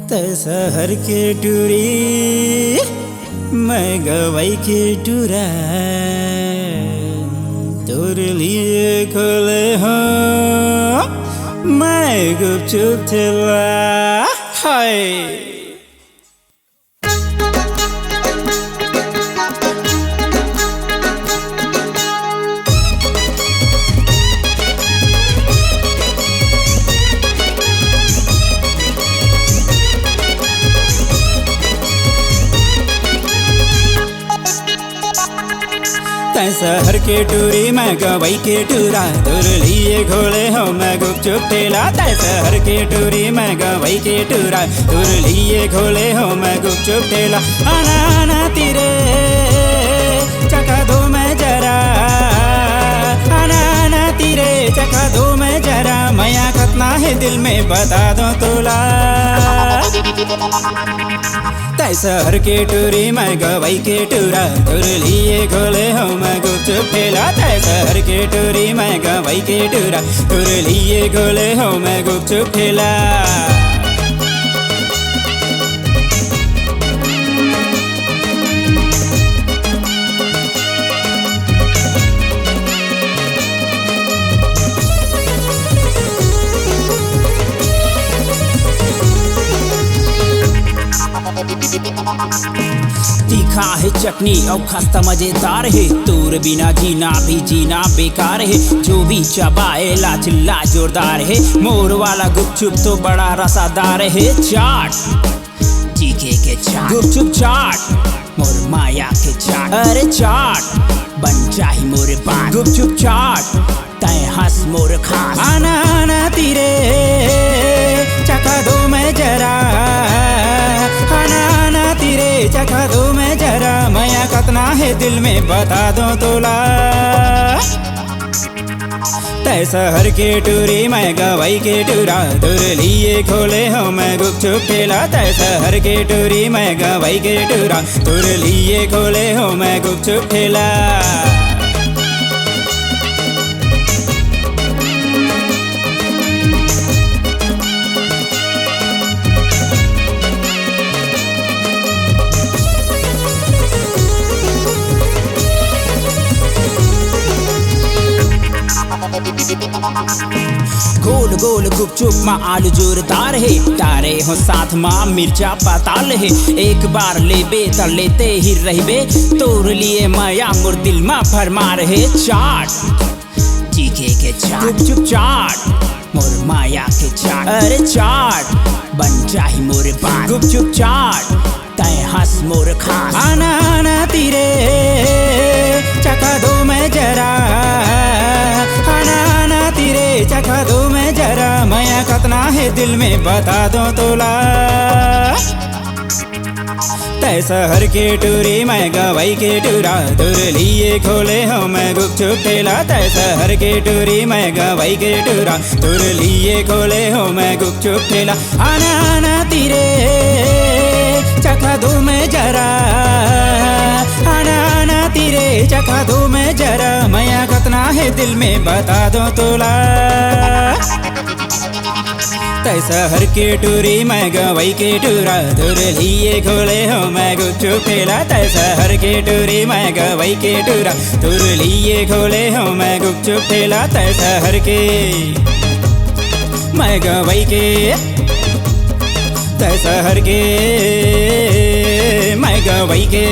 शहर के टूरी मैं गवाई के टूरा तोर लिए खोले हो मैं गुपचुप ठेला हाय शहर के टूरी मैं गवाई के टूरा तोर लिए घोड़े हो मैं गुपचुप ठेला। शहर के टूरी मैं गवाई के टूरा तोर लिए घोड़े हो मैं गुपचुप ठेला। आना आना तेरे चखा दो मैं जरा, आना आना तेरे चखा दो मैं जरा, मैया खतना है दिल में बता दो तोला। शहर के टूरी मैं गवाई के टूरा तोर लिए घोले हो मैं गुपचुप ठेला। शहर के टूरी मैं गवाई के टूरा तोर लिए घोले हो मैं गुपचुप ठेला। तीखा है चटनी और खस्ता मजेदार है, तोर बिना जीना भी जीना बेकार है। जो भी चबाए ला चिल्ला जोरदार है, मोर वाला गुपचुप तो बड़ा रसादार है। चाट तीखे के चाट गुपचुप चाट मोर माया के चाट, अरे चाट बन जाही मोर बात गुपचुप चाट तय हंस मोर खास। आना आना तेरे चखा दो मैं जरा, आना आना तेरे चखा दो मैं जरा, मैया कतना है दिल में बता दो तोला। शहर के टूरी मैं गवाई के टूरा तोर लिए खोले हो मैं गुपचुप ठेला। शहर के टूरी मैं गवाई के टूरा तोर लिए खोले हो मैं गुपचुप ठेला। गोल गोल गुपचुप माँ आलू जोरदार है, तारे हो साथ माँ मिर्चा पाताल है। एक बार लेबे त लेते ही रहबे, तोर लिए माया मोर दिल में फरमार है। चाट तीखे के चाट गुपचुप चाट मोर माया के चाट, अरे चाट बन जाही मोर बात गुपचुप चाट तय हंस मोर खास। आना आना तेरे चखा दो मैं जरा, आना आना तेरे चखा दो मैं जरा, मैया कतना है दिल में बता दो तोला। शहर के टूरी मैं गवाई के टूरा तोर लिए खोले हो मैं गुपचुप ठेला। शहर के टूरी मैं गवाई के टूरा तोर लिए खोले हो मैं गुपचुप ठेला। आना आना तेरे चखा दो मैं जरा, आना आना तेरे चखा दो मैं जरा, मैया कतना है दिल में बता दो तोला। शहर के टूरी मैं गवाई के टूरा तोर लिए खोले हो मैं गुपचुप ठेला। शहर के टूरी मैं गवाई के टूरा तोर लिए खोले हो मैं गुपचुप ठेला। शहर के मैं गवाई के शहर के मैं गवाई के